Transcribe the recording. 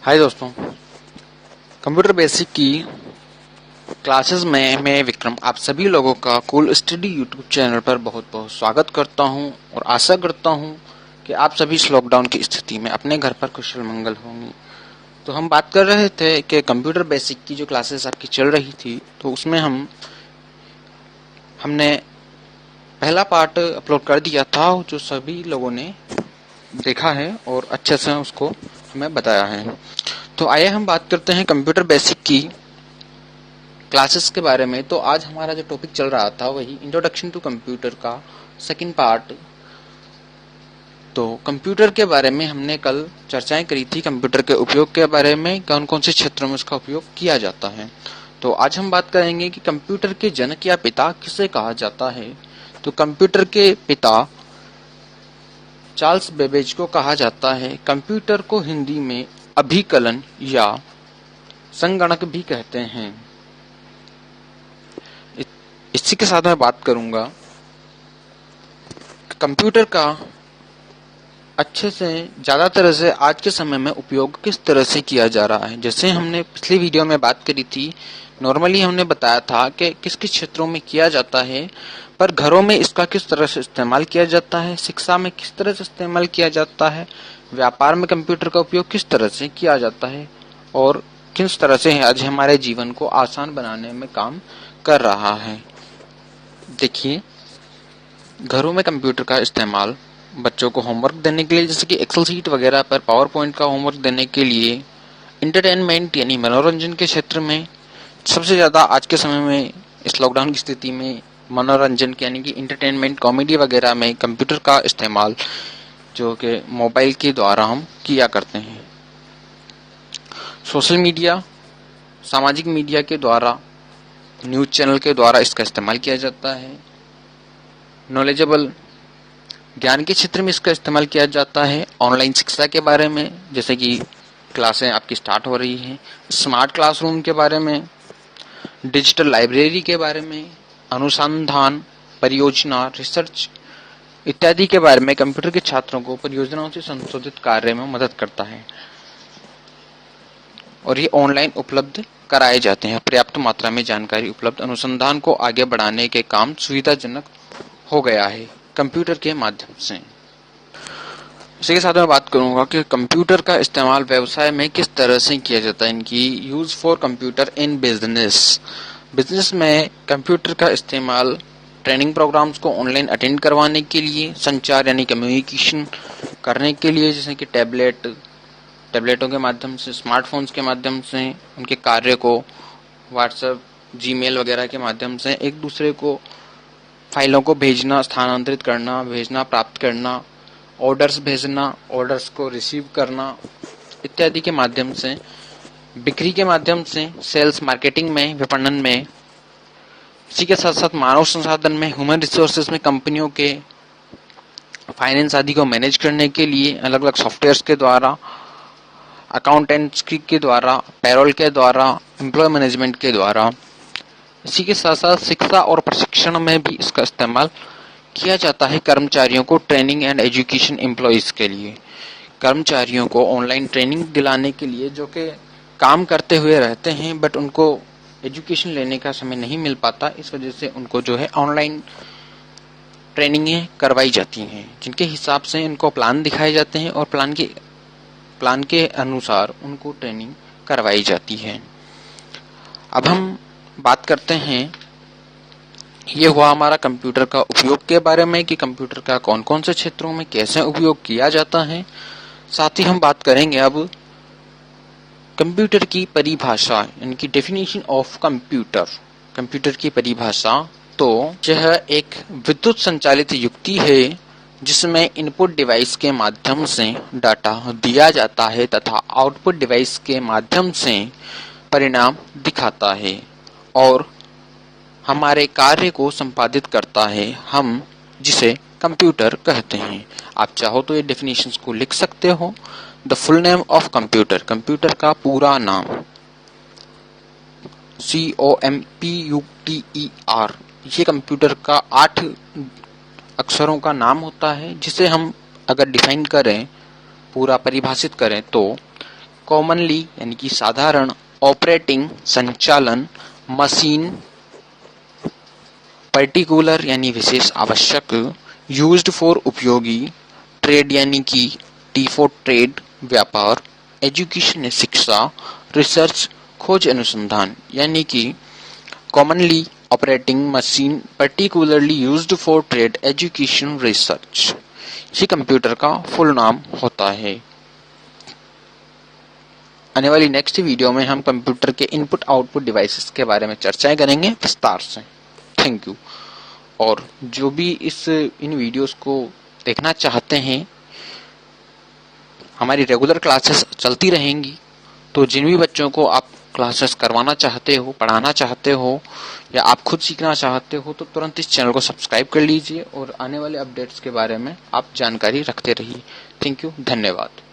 हाय दोस्तों, computer basic की classes में मैं विक्रम आप सभी लोगों का कूल स्टडी यूट्यूब चैनल पर बहुत बहुत स्वागत करता हूं और आशा करता हूं कि आप सभी इस लॉकडाउन की स्थिति में अपने घर पर कुशल मंगल होंगे। तो हम बात कर रहे थे कि कंप्यूटर बेसिक की जो क्लासेस आपकी चल रही थी, तो उसमें हमने पहला पार्ट अपलोड कर दिया था जो सभी लोगों ने देखा है और अच्छे से उसको हमें बताया है। तो आइए हम बात करते हैं कंप्यूटर बेसिक की क्लासेस के बारे में। तो आज हमारा जो टॉपिक चल रहा था वही इंट्रोडक्शन टू कंप्यूटर का सेकंड पार्ट। तो कंप्यूटर के बारे में हमने कल चर्चाएं करी थी, कंप्यूटर के उपयोग के बारे में, कौन कौन से क्षेत्रों में उसका उपयोग किया जाता है। तो आज हम बात करेंगे कि कंप्यूटर के जनक या पिता किसे कहा जाता है। तो कंप्यूटर के पिता चार्ल्स बेबेज को कहा जाता है। कंप्यूटर को हिंदी में अभिकलन या संगणक भी कहते हैं। इसी के साथ मैं बात करूंगा कंप्यूटर का अच्छे से ज्यादा तरह से आज के समय में उपयोग किस तरह से किया जा रहा है। जैसे हमने पिछली वीडियो में बात करी थी, नॉर्मली हमने बताया था कि किस किस क्षेत्रों में किया जाता है, पर घरों में इसका किस तरह से इस्तेमाल किया जाता है, शिक्षा में किस तरह से इस्तेमाल किया जाता है, व्यापार में कंप्यूटर का उपयोग किस तरह से किया जाता है और किस तरह से आज हमारे जीवन को आसान बनाने में काम कर रहा है। देखिए, घरों में कंप्यूटर का इस्तेमाल बच्चों को होमवर्क देने के लिए, जैसे कि एक्सेल शीट वगैरह पर पावर पॉइंट का होमवर्क देने के लिए, इंटरटेनमेंट यानी मनोरंजन के क्षेत्र में सबसे ज्यादा आज के समय में इस लॉकडाउन की स्थिति में मनोरंजन यानी कि इंटरटेनमेंट कॉमेडी वगैरह में कंप्यूटर का इस्तेमाल जो कि मोबाइल के द्वारा हम किया करते हैं। सोशल मीडिया, सामाजिक मीडिया के द्वारा, न्यूज चैनल के द्वारा इसका इस्तेमाल किया जाता है। नॉलेजेबल ज्ञान के क्षेत्र में इसका इस्तेमाल किया जाता है। ऑनलाइन शिक्षा के बारे में, जैसे कि क्लासें आपकी स्टार्ट हो रही हैं, स्मार्ट क्लासरूम के बारे में, डिजिटल लाइब्रेरी के बारे में, अनुसंधान, परियोजना, रिसर्च इत्यादि के बारे में कंप्यूटर के छात्रों को परियोजनाओं से संशोधित कार्य में मदद करता है और ये ऑनलाइन उपलब्ध कराए जाते हैं। पर्याप्त मात्रा में जानकारी उपलब्ध अनुसंधान को आगे बढ़ाने के काम सुविधाजनक हो गया है कंप्यूटर के माध्यम से। इसी के साथ मैं बात करूंगा कि कंप्यूटर का इस्तेमाल व्यवसाय में किस तरह से किया जाता है। इनकी use for computer in business. Business में कंप्यूटर का इस्तेमाल ट्रेनिंग प्रोग्राम्स को ऑनलाइन अटेंड करवाने के लिए, संचार यानी कम्युनिकेशन करने के लिए, जैसे कि टैबलेटों के माध्यम से, स्मार्टफोन्स के माध्यम से, उनके कार्य को व्हाट्सएप, जीमेल वगैरह के माध्यम से एक दूसरे को फाइलों को भेजना, स्थानांतरित करना, भेजना, प्राप्त करना, ऑर्डर्स भेजना, ऑर्डर्स को रिसीव करना इत्यादि के माध्यम से, बिक्री के माध्यम से, सेल्स मार्केटिंग में, विपणन में। इसी के साथ साथ मानव संसाधन में, ह्यूमन रिसोर्सेज में, कंपनियों के फाइनेंस आदि को मैनेज करने के लिए अलग अलग सॉफ्टवेयर्स के द्वारा, अकाउंटेंट्स के द्वारा, पैरोल के द्वारा, एम्प्लॉय मैनेजमेंट के द्वारा। इसी के साथ साथ शिक्षा और प्रशिक्षण में भी इसका इस्तेमाल किया जाता है। कर्मचारियों को ट्रेनिंग एंड एजुकेशन एम्प्लॉइज के लिए, कर्मचारियों को ऑनलाइन ट्रेनिंग दिलाने के लिए जो कि काम करते हुए रहते हैं बट उनको एजुकेशन लेने का समय नहीं मिल पाता, इस वजह से उनको जो है ऑनलाइन ट्रेनिंगें करवाई जाती हैं, जिनके हिसाब से उनको प्लान दिखाए जाते हैं और प्लान के अनुसार उनको ट्रेनिंग करवाई जाती है। अब हम बात करते हैं, ये हुआ हमारा कंप्यूटर का उपयोग के बारे में कि कंप्यूटर का कौन कौन से क्षेत्रों में कैसे उपयोग किया जाता है। साथ ही हम बात करेंगे अब कंप्यूटर की परिभाषा, यानी कि डेफिनेशन ऑफ कंप्यूटर। कंप्यूटर की परिभाषा, तो यह एक विद्युत संचालित युक्ति है जिसमें इनपुट डिवाइस के माध्यम से डाटा दिया जाता है तथा आउटपुट डिवाइस के माध्यम से परिणाम दिखाता है और हमारे कार्य को संपादित करता है, हम जिसे कंप्यूटर कहते हैं। आप चाहो तो ये डेफिनेशंस को लिख सकते हो। The full name of computer, computer का पूरा नाम COMPUTER, ये कंप्यूटर का 8 अक्षरों का नाम होता है, जिसे हम अगर डिफाइन करें, पूरा परिभाषित करें तो कॉमनली यानी कि साधारण, ऑपरेटिंग संचालन, मशीन पर्टिकुलर यानी विशेष आवश्यक, यूज्ड फॉर उपयोगी, ट्रेड यानी कि टी फॉर ट्रेड व्यापार, एजुकेशन शिक्षा, रिसर्च खोज अनुसंधान यानी कि commonly operating machine particularly used for trade education research, ये कंप्यूटर का फुल नाम होता है। आने वाली नेक्स्ट वीडियो में हम कंप्यूटर के इनपुट आउटपुट डिवाइसेस के बारे में चर्चाएं करेंगे विस्तार से। Thank you. और जो भी इन वीडियोस को देखना चाहते हैं, हमारी रेगुलर क्लासेस चलती रहेंगी, तो जिन भी बच्चों को आप क्लासेस करवाना चाहते हो, पढ़ाना चाहते हो या आप खुद सीखना चाहते हो, तो तुरंत इस चैनल को सब्सक्राइब कर लीजिए और आने वाले अपडेट्स के बारे में आप जानकारी रखते रहिए। थैंक यू, धन्यवाद।